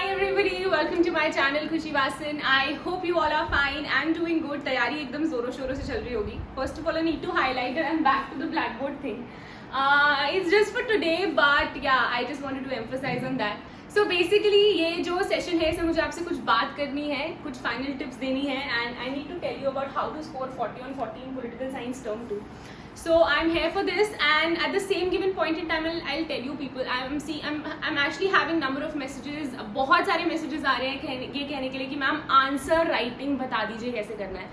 everybody, welcome to my channel खुशी Vasan. I hope you all are fine and doing good. तैयारी एकदम जोरों शोरों से चल रही होगी. First of all, I need to highlight that I'm back to the blackboard thing. It's just for today, but yeah, I just wanted to emphasize on that. So basically ये जो सेशन है इसमें मुझे आपसे कुछ बात करनी है, कुछ फाइनल टिप्स देनी है, and I need to tell you about how to score 40 on 40 in political science term 2. So I'm here for this, and at the same given point in time, I'll tell you people. I'm actually having number of messages. बहुत सारे messages आ रहे हैं ये कहने के लिए कि ma'am answer writing बता दीजिए कैसे करना है.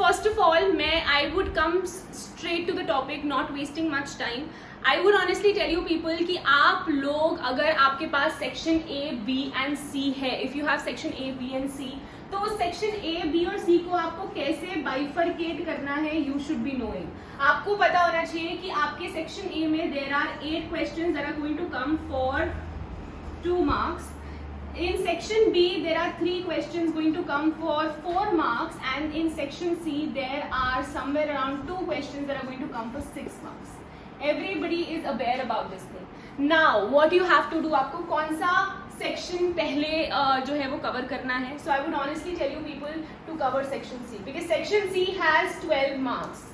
First of all, I would come straight to the topic, not wasting much time. I would honestly tell you people कि आप लोग अगर आपके पास section A, B and C है, if you have section A, B and C, तो उस section A, B और C को आपको कैसे बाइफरकेट करना है, you should be knowing. आपको पता होना चाहिए कि आपके सेक्शन A में there are 8 questions that are going to come for 2 marks. In section B there are 3 questions going to come for 4 marks, and in section C there are somewhere around 2 questions that are going to come for 6 marks. Everybody is aware about this thing. Now what you have to do, आपको कौन सा section पहले जो है वो cover करना है. So I would honestly tell you people to cover section C because section C has 12 marks.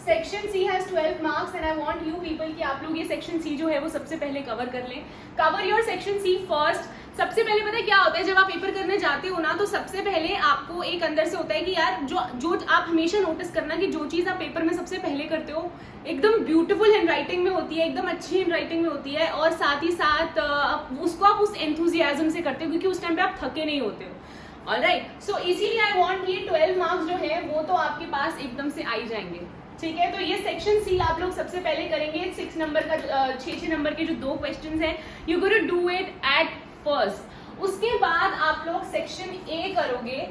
Section C has 12 marks and I want you people कि आप लोग ये सेक्शन सी जो है वो सबसे पहले कवर कर लें. Cover your section C first. सबसे पहले पता है क्या होता है, जब आप पेपर करने जाते हो ना तो सबसे पहले आपको एक अंदर से होता है कि यार जो आप हमेशा नोटिस करना कि जो चीज़ आप पेपर में सबसे पहले करते हो एकदम ब्यूटीफुल हैंड राइटिंग में होती है, एकदम अच्छी हैंड राइटिंग में होती है, और साथ ही साथ उसको आप उस एंथुजियाज्म से करते हो क्योंकि उस टाइम पे आप थके नहीं होते हो. ऑलराइट, सो इसीलिए आई वांट ये 12 मार्क्स जो है वो तो आपके पास एकदम से आ ही जाएंगे. ठीक है, तो ये सेक्शन सी आप लोग सबसे पहले करेंगे. 6 नंबर का 6 नंबर के जो 2 क्वेश्चंस हैं, you gonna do it at first. उसके बाद आप लोग सेक्शन ए करोगे.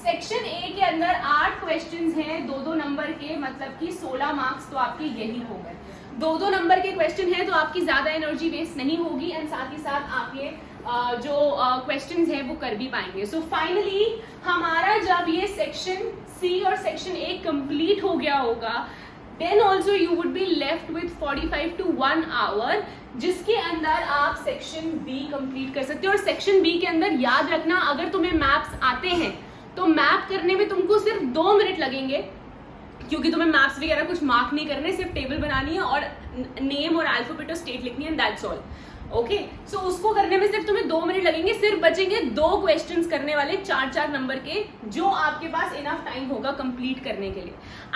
सेक्शन ए के अंदर 8 क्वेश्चंस हैं 2-2 नंबर के, मतलब कि 16 मार्क्स तो आपके यही हो गए. 2-2 नंबर के क्वेश्चन है तो आपकी ज्यादा एनर्जी वेस्ट नहीं होगी, एंड साथ ही साथ आप ये जो क्वेश्चंस हैं वो कर भी पाएंगे. सो फाइनली हमारा जब ये सेक्शन सी और सेक्शन ए कंप्लीट हो गया होगा, then also you would be left with 45 to 1 hour, जिसके अंदर आप सेक्शन बी कंप्लीट कर सकते हो. और सेक्शन बी के अंदर याद रखना, अगर तुम्हें मैप्स आते हैं तो मैप करने में तुमको सिर्फ 2 मिनट लगेंगे, क्योंकि तुम्हें मैप्स वगैरह कुछ मार्क नहीं करने, सिर्फ टेबल बनानी है और नेम और अल्फाबेट और स्टेट लिखनी है, दैट्स ऑल. ओके, सो उसको करने में सिर्फ तुम्हें 2 मिनट लगेंगे. सिर्फ बचेंगे 2 क्वेश्चंस करने वाले 4-4 नंबर के, जो आपके पास इनफ टाइम होगा कंप्लीट करने के लिए.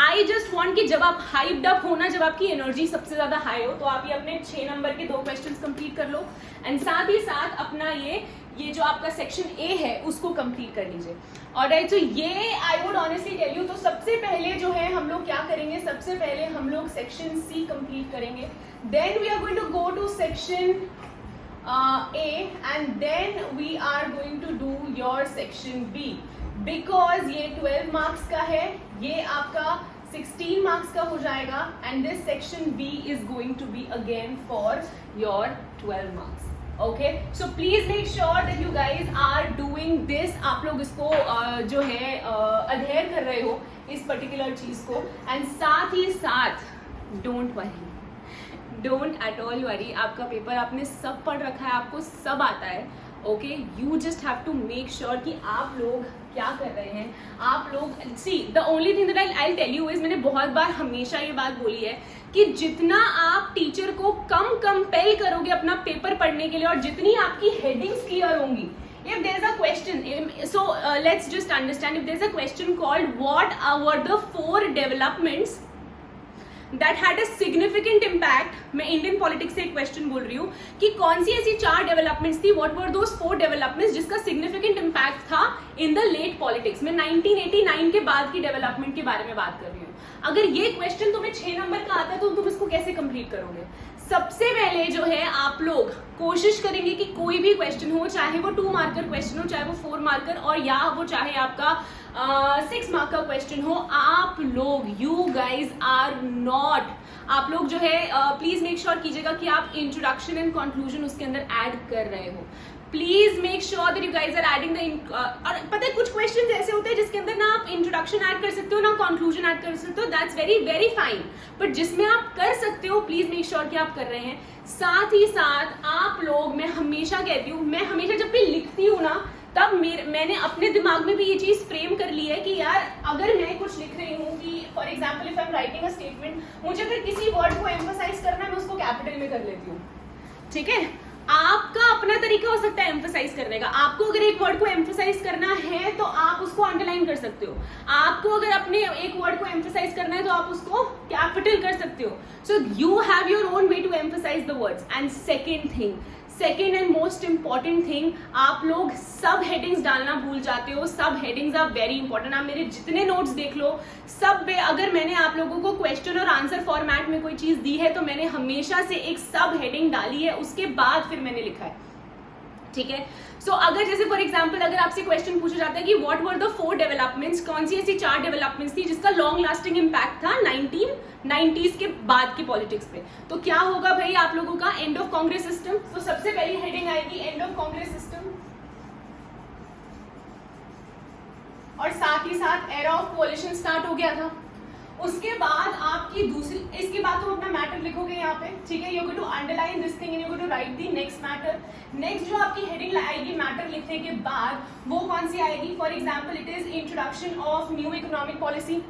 आई जस्ट वांट कि जब आप हाइप्ड अप हो ना, जब आपकी एनर्जी सबसे ज्यादा हाई हो, तो आप ये अपने 6 नंबर के 2 क्वेश्चंस कंप्लीट कर लो, एंड साथ ही साथ अपना ये जो आपका सेक्शन ए है उसको कंप्लीट कर लीजिए. ऑलराइट, सो ये I would honestly tell you. तो सबसे पहले जो है हम लोग क्या करेंगे, सबसे पहले हम लोग सेक्शन सी कंप्लीट करेंगे, then we are going to go to section A, and then we are going to do your section B, because ये 12 marks का है, ये आपका 16 marks का हो जाएगा, and this section B is going to be again for your 12 marks. Okay, so please make sure that you guys are doing this. आप लोग इसको जो है adhere कर रहे हो इस particular चीज को, and साथ ही साथ don't worry, don't at all worry. आपका पेपर आपने सब पढ़ रखा है, आपको सब आता है. Okay, you just have to make sure कि आप लोग क्या कर रहे हैं. आप लोग see, the only thing that I tell you is, मैंने बहुत बार हमेशा ये बात बोली है कि जितना आप टीचर को कम कंपेल करोगे अपना पेपर पढ़ने के लिए, और जितनी आपकी हेडिंग्स क्लियर होंगी. If there is a question, so let's just understand, if there is a question called what were the 4 developments that had a significant impact, मैं इंडियन पॉलिटिक्स से एक क्वेश्चन बोल रही हूँ कि कौन सी ऐसी 4 डेवलपमेंट्स थी, व्हाट वर दोस 4 डेवलपमेंट्स जिसका सिग्निफिकेंट इम्पैक्ट था इन द लेट पॉलिटिक्स में. 1989 के बाद की डेवलपमेंट के बारे में बात कर रही हूँ. अगर ये क्वेश्चन तुम्हें 6 नंबर का आता है तो तुम इसको कैसे कंप्लीट करोगे. सबसे पहले जो है आप लोग कोशिश करेंगे कि कोई भी क्वेश्चन हो, चाहे वो 2 मार्कर क्वेश्चन हो, चाहे वो 4 मार्कर, और या वो चाहे आपका 6 मार्क का क्वेश्चन हो, आप लोग यू गाइज आर नॉट, आप लोग जो है प्लीज मेक श्योर कीजिएगा कि आप इंट्रोडक्शन एंड कंक्लूजन उसके अंदर ऐड कर रहे हो. Please make sure that you guys are adding the और पता है कुछ क्वेश्चंस ऐसे होते हैं जिसके अंदर ना आप इंट्रोडक्शन ऐड कर सकते हो ना कंक्लूजन ऐड कर सकते हो, that's very very fine, but जिसमें आप कर सकते हो प्लीज मेक श्योर कि आप कर रहे हैं। साथ ही साथ आप लोग, मैं हमेशा कहती हूँ, मैं हमेशा जब भी लिखती हूँ ना तब मैंने अपने दिमाग में भी ये चीज फ्रेम कर ली है कि यार अगर मैं कुछ लिख रही हूँ कि for example if I am writing a statement, मुझे अगर किसी वर्ड को एम्फसाइज करना है मैं उसको कैपिटल में कर लेती हूँ, ठीक है। आपका अपना तरीका हो सकता है एम्फसाइज करने का। आपको अगर एक वर्ड को एम्फसाइज करना है तो आप उसको अंडरलाइन कर सकते हो, आपको अगर अपने एक वर्ड को एम्फसाइज करना है तो आप उसको कैपिटल कर सकते हो। So you have your own way to emphasise the words. And second and most important thing, आप लोग सब हेडिंग्स डालना भूल जाते हो। सब हेडिंग्स आर वेरी इंपॉर्टेंट। आप मेरे जितने नोट्स देख लो, सब में अगर मैंने आप लोगों को क्वेश्चन और आंसर फॉर्मेट में कोई चीज दी है तो मैंने हमेशा से एक सब हेडिंग डाली है, उसके बाद फिर मैंने लिखा है, ठीक है। सो अगर जैसे फॉर एग्जाम्पल अगर आपसे क्वेश्चन पूछा जाता है कि व्हाट वर द 4 डेवलपमेंट्स, कौन सी ऐसी 4 डेवलपमेंट्स थी जिसका लॉन्ग लास्टिंग इम्पैक्ट था 1990s के बाद की पॉलिटिक्स पे, तो क्या होगा भाई आप लोगों का? End of Congress system. तो सबसे पहली हेडिंग आएगी एंड ऑफ कांग्रेस सिस्टम, और साथ ही साथ एरा ऑफ कोalition स्टार्ट हो गया था। उसके बाद आपकी दूसरी, इसके बाद तुम अपना मैटर लिखोगे यहाँ पे, ठीक है। You going to underline this thing and you going to write the next matter. Next जो आपकी हेडिंग आएगी मैटर लिखने के बाद वो कौन सी आएगी? For example it is introduction of new economic policy,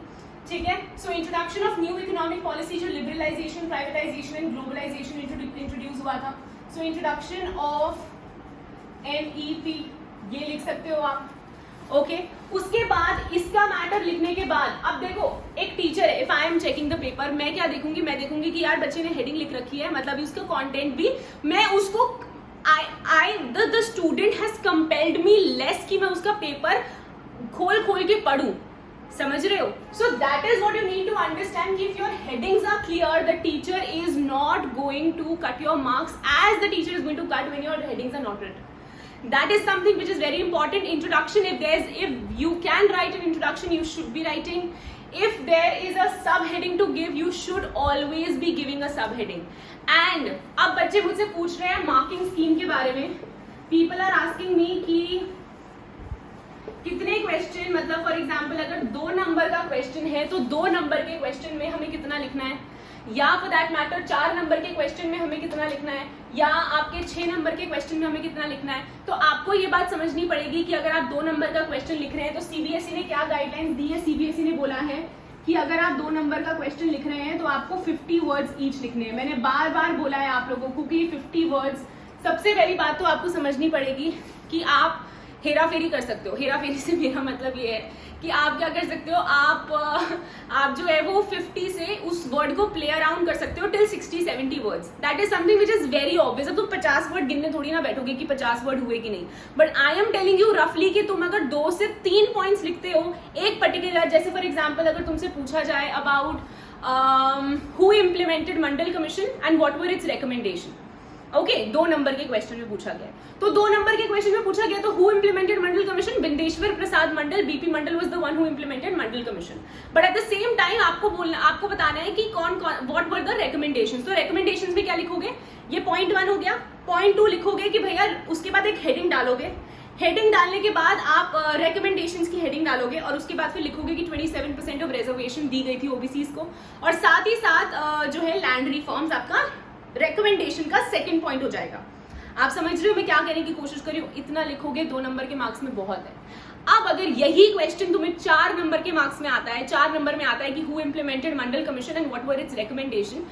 ठीक है। So introduction of new economic policy, जो liberalisation, privatisation and globalisation introduce हुआ था। सो इंट्रोडक्शन ऑफ NEP, ये लिख सकते हो आप, ओके। उसके बाद इसका मैटर लिखने के बाद अब देखो एक टीचर है, if I am checking the paper, मैं क्या देखूंगी? मैं देखूंगी कि यार बच्चे ने हेडिंग लिख रखी है, मतलब उसका कंटेंट भी मैं उसको the student has compelled me less कि मैं उसका पेपर खोल के पढ़ूं, समझ रहे हो? So that is what you need to understand कि if your headings are clear, the teacher is not going to cut your marks as the teacher is going to cut when your headings are not written. That is something which is very important. Introduction, if you can write an introduction, you should be writing. If there is a subheading to give, you should always be giving a subheading. And अब बच्चे मुझसे पूछ रहे हैं marking scheme के बारे में। People are asking me कि कितने क्वेश्चन, मतलब फॉर एग्जाम्पल अगर 2 नंबर का क्वेश्चन है तो 2 नंबर के क्वेश्चन में हमें कितना लिखना है, या फॉर दैट मैटर 4 नंबर के क्वेश्चन में हमें कितना लिखना है, या आपके 6 नंबर के क्वेश्चन में हमें कितना लिखना है। तो आपको ये बात समझनी पड़ेगी कि अगर आप 2 नंबर का क्वेश्चन लिख रहे हैं तो CBSE ने क्या गाइडलाइंस दी है? CBSE ने बोला है कि अगर आप 2 नंबर का क्वेश्चन लिख रहे हैं तो आपको 50 वर्ड्स ईच लिखने हैं। मैंने बार बार बोला है आप लोगों को कि 50 वर्ड्स। सबसे पहली बात तो आपको समझनी पड़ेगी कि आप हेरा फेरी कर सकते हो। हेरा फेरी से मेरा मतलब ये है कि आप क्या कर सकते हो, आप जो है वो 50 से उस वर्ड को प्ले अराउंड कर सकते हो till 60-70 words. That is something which is very obvious. अब तुम 50 वर्ड गिनने थोड़ी ना बैठोगे कि 50 वर्ड हुए कि नहीं, but I am telling you रफली कि तुम अगर 2 से 3 पॉइंट्स लिखते हो एक पर्टिकुलर, जैसे फॉर एग्जाम्पल अगर तुमसे पूछा जाए about who implemented Mandal commission and what were its recommendation, okay, 2 number के क्वेश्चन में पूछा गया, तो 2 नंबर के क्वेश्चन में पूछा गया तो who implemented Mandal commission? Bindeshwar Prasad Mandal, BP Mandal was the one who implemented Mandal commission. But at the same time आपको बताना है कि कौन व्हाट वर द रिकमेंडेशंस। तो रिकमेंडेशंस में क्या लिखोगे? ये पॉइंट 1 हो गया। पॉइंट 2 लिखोगे कि भैया, उसके बाद एक हेडिंग डालोगे। हेडिंग डालने के बाद आप रिकमेंडेशंस की हेडिंग डालोगे और उसके बाद फिर लिखोगे कि 27% ऑफ रिजर्वेशन दी गई थी OBCs को, और साथ ही साथ जो है लैंड रिफॉर्म्स आपका रिकमेंडेशन का सेकंड पॉइंट हो जाएगा। आप समझ रहे हो मैं क्या कहने की कोशिश कर रही हूँ? इतना लिखोगे 2 नंबर के मार्क्स में बहुत है। अब अगर यही क्वेश्चन तुम्हें 4 नंबर के मार्क्स में आता है, 4 नंबर में आता है कि who implemented Mandal commission and what were its recommendation,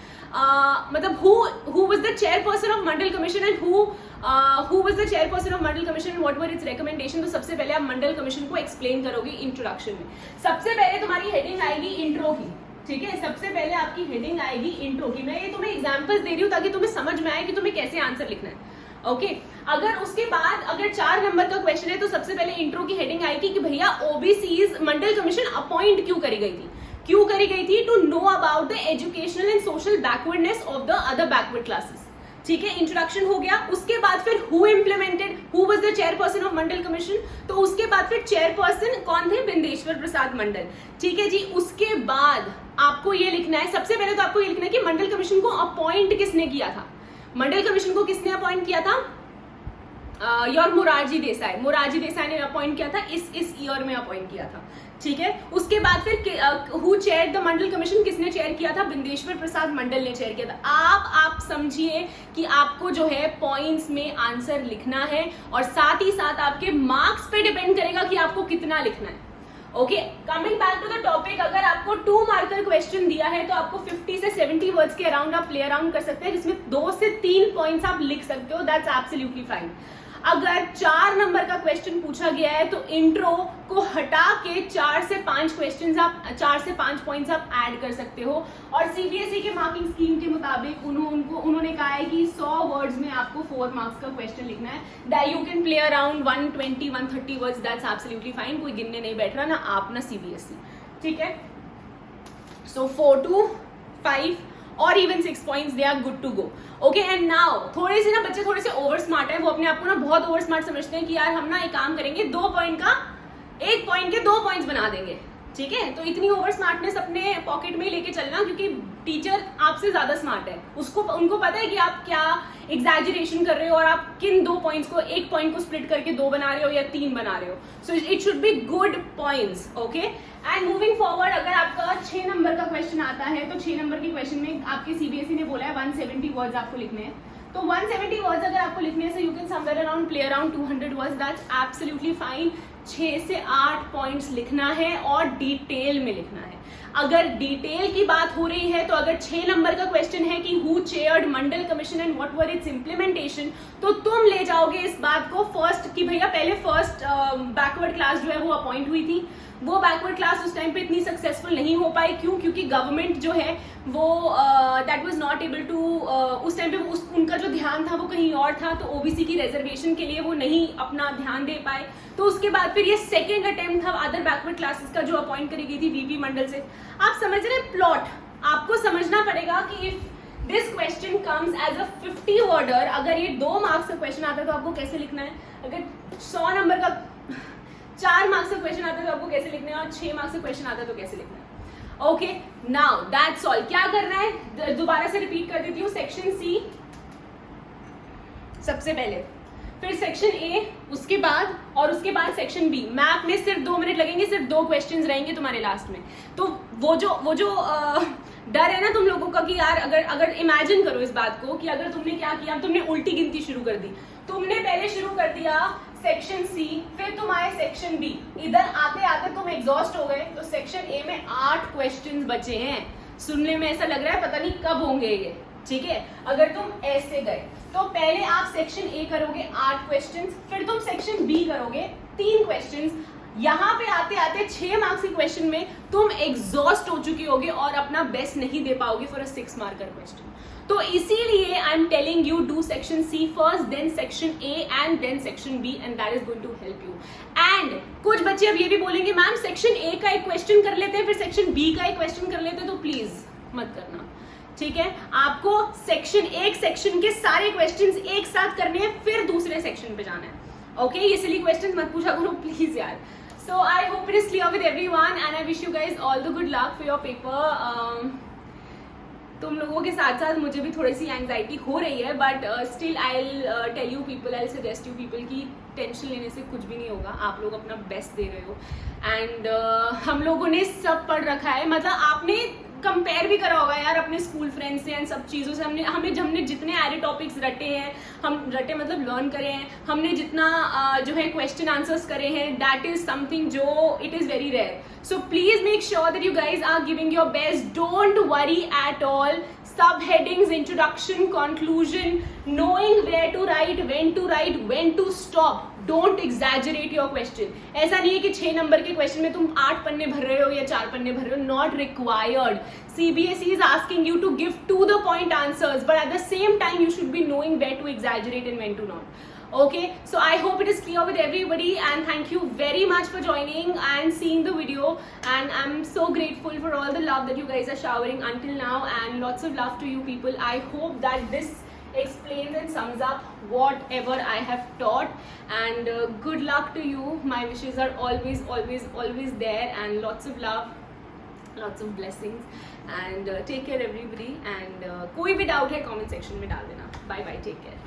मतलब who was the chairperson of Mandal commission and who was the chairperson of Mandal commission and what were its recommendation, तो सबसे पहले आप मंडल कमीशन को एक्सप्लेन करोगे इंट्रोडक्शन में। सबसे पहले तुम्हारी हेडिंग आएगी इंट्रो की, ठीक है। सबसे पहले आपकी हेडिंग आएगी इंट्रो की। मैं ये तुम्हें एग्जांपल्स दे रही हूँ ताकि तुम्हें समझ में आए कि तुम्हें कैसे आंसर लिखना है, ओके। अगर उसके बाद अगर 4 नंबर का क्वेश्चन है तो सबसे पहले इंट्रो की हेडिंग आएगी कि भैया OBCs मंडल कमीशन अपॉइंट क्यों करी गई थी? To know about the educational and social backwardness of the other backward classes, ठीक है। इंट्रोडक्शन हो गया। उसके बाद फिर who implemented, who was the chairperson of Mandal commission, तो उसके बाद फिर चेयरपर्सन कौन थे? बिंदेश्वर प्रसाद मंडल, ठीक है जी। उसके बाद आपको ये लिखना है, सबसे पहले तो आपको ये लिखना है कि मंडल कमीशन को अपॉइंट किसने किया था। मंडल कमीशन को किसने अपॉइंट किया था? योर मोरारजी देसाई ने अपॉइंट किया था, इस ईयर में अपॉइंट किया था, ठीक है। उसके बाद फिर who chair the Mandal commission, किसने चेयर किया था? बिंदेश्वर प्रसाद मंडल ने चेयर किया था। आप समझिए कि आपको जो है पॉइंट्स में आंसर लिखना है और साथ ही साथ आपके मार्क्स पे डिपेंड करेगा कि आपको कितना लिखना है। Okay, coming back to the topic, अगर आपको 2 मार्कर क्वेश्चन दिया है तो आपको 50 से 70 वर्ड्स के अराउंड आप प्ले अराउंड कर सकते हैं, जिसमें 2 से 3 पॉइंट्स आप लिख सकते हो, दैट्स एब्सोल्युटली फाइन। अगर 4 नंबर का क्वेश्चन पूछा गया है तो इंट्रो को हटा के 4 से 5 क्वेश्चंस आप 4 से 5 पॉइंट्स आप ऐड कर सकते हो। और सीबीएसई के मार्किंग स्कीम के मुताबिक उन्होंने कहा है कि 100 वर्ड्स में आपको 4 मार्क्स का क्वेश्चन लिखना है, that you can play around 120-130 words, that's absolutely fine. कोई गिनने नहीं बैठ रहा, ना आप ना सीबीएसई, ठीक है। सो 4 to 5 और even 6 points, they are good to go. Okay, and now थोड़े से ना बच्चे थोड़े से ओवर स्मार्ट है, वो अपने आप को ना बहुत ओवर स्मार्ट समझते हैं कि यार हम ना एक काम करेंगे, 1 पॉइंट के 2 पॉइंट्स बना देंगे, ठीक है। तो इतनी ओवर स्मार्टनेस अपने पॉकेट में ही लेके चलना, क्योंकि टीचर आपसे ज्यादा स्मार्ट है, उनको पता है कि आप क्या एग्जैजरेशन कर रहे हो और आप किन 2 पॉइंट्स को, 1 पॉइंट को स्प्लिट करके 2 बना रहे हो या 3 बना रहे हो। So it should be good points, okay. And moving forward, अगर आपका 6 नंबर का क्वेश्चन आता है तो 6 नंबर के क्वेश्चन में आपके सीबीएसई ने बोला है 170 वर्ड्स आपको लिखने हैं। तो 170 वर्ड्स अगर आपको लिखने हैं, so you can somewhere around play around 200 words, that's absolutely fine। 6 से 8 पॉइंट्स लिखना है और डिटेल में लिखना है। अगर डिटेल की बात हो रही है तो अगर 6 नंबर का क्वेश्चन है कि who chaired Mandal commission and what were it's implementation, तो तुम ले जाओगे इस बात को फर्स्ट कि भैया पहले फर्स्ट बैकवर्ड क्लास जो है वो अपॉइंट हुई थी, वो बैकवर्ड क्लास उस टाइम पे इतनी सक्सेसफुल नहीं हो पाई, क्यों? क्योंकि गवर्नमेंट जो है वो that was not able to, उस टाइम पे उनका जो ध्यान था वो कहीं और था, तो ओबीसी की रिजर्वेशन के लिए वो नहीं अपना ध्यान दे पाए। तो उसके बाद फिर ये सेकेंड अटेम्प्ट था अदर बैकवर्ड क्लासेस का, जो अपॉइंट करी गई थी वीपी मंडल से। आप समझ रहे हैं प्लॉट? आपको समझना पड़ेगा कि if this question comes as a 50 worder, अगर ये 2 मार्क्स का क्वेश्चन आता है तो आपको कैसे लिखना है, अगर 100 नंबर का 4 मार्क्स का क्वेश्चन आता है तो आपको कैसे लिखना है, और 6 मार्क्स का क्वेश्चन आता है तो कैसे लिखना है। Okay, now that's all. क्या करना है, दोबारा से रिपीट कर देती हूँ। सेक्शन सी सबसे पहले, फिर सेक्शन ए, उसके बाद और उसके बाद सेक्शन बी। मैप में सिर्फ 2 मिनट लगेंगे, सिर्फ 2 क्वेश्चंस रहेंगे तुम्हारे लास्ट में। तो वो जो डर है ना तुम लोगों का कि यार अगर इमेजिन करो इस बात को कि अगर तुमने क्या किया, तुमने उल्टी गिनती शुरू कर दी। तुमने पहले शुरू कर दिया सेक्शन सी, फिर तुम आए सेक्शन बी, इधर आते आते तुम एग्जॉस्ट हो गए, तो सेक्शन ए में 8 क्वेश्चंस बचे हैं। सुनने में ऐसा लग रहा है पता नहीं कब होंगे ये, ठीक है। अगर तुम ऐसे गए तो पहले आप सेक्शन ए करोगे 8 क्वेश्चंस, फिर तुम सेक्शन बी करोगे 3 क्वेश्चंस। यहाँ पे आते आते 6 मार्क्स के क्वेश्चन में तुम एग्जॉस्ट हो चुके होगे और अपना बेस्ट नहीं दे पाओगे फॉर अ 6 मार्कर क्वेश्चन। तो इसीलिए I am telling you do section C first, then section A and then section B, and that is going to help you. And कुछ बच्चे अब ये भी बोलेंगे मैम सेक्शन ए का एक क्वेश्चन कर लेते हैं फिर सेक्शन बी का एक क्वेश्चन कर लेते हैं, तो प्लीज मत करना, ठीक है। आपको एक सेक्शन के सारे क्वेश्चंस एक साथ करने हैं, फिर दूसरे सेक्शन पे जाना है। ओके, ये सिली क्वेश्चंस मत पूछा करो प्लीज यार। So I hope it is clear with everyone and I wish you guys all the good luck for your paper. तुम लोगों के साथ साथ मुझे भी थोड़ी सी एंजाइटी हो रही है, but still I tell you people, I suggest you people की टेंशन लेने से कुछ भी नहीं होगा। आप लोग अपना बेस्ट दे रहे हो एंड हम लोगों ने सब पढ़ रखा है, मतलब आपने कंपेयर भी करा होगा यार अपने स्कूल फ्रेंड्स से एंड सब चीज़ों से। हमने जितने एरे टॉपिक्स रटे हैं, मतलब लर्न करे हैं, हमने जितना जो है क्वेश्चन आंसर्स करे हैं, दैट इज समथिंग जो it is very rare. So please make sure that you guys are giving your best. Don't worry at all. Subheadings, introduction, conclusion, knowing where to write, when to stop. Don't exaggerate your question. ऐसा नहीं है कि 6 number के question में तुम 8 पन्ने भर रहे हो या 4 पन्ने भर रहे हो. Not required. CBSE is asking you to give to the point answers, but at the same time you should be knowing where to exaggerate and when to not. Okay, so I hope it is clear with everybody and thank you very much for joining and seeing the video, and I'm so grateful for all the love that you guys are showering until now, and lots of love to you people. I hope that this explains and sums up whatever I have taught, and good luck to you. My wishes are always there, and lots of love, lots of blessings, and take care everybody, and कोई भी doubt है comment section में डाल देना. Bye bye, take care.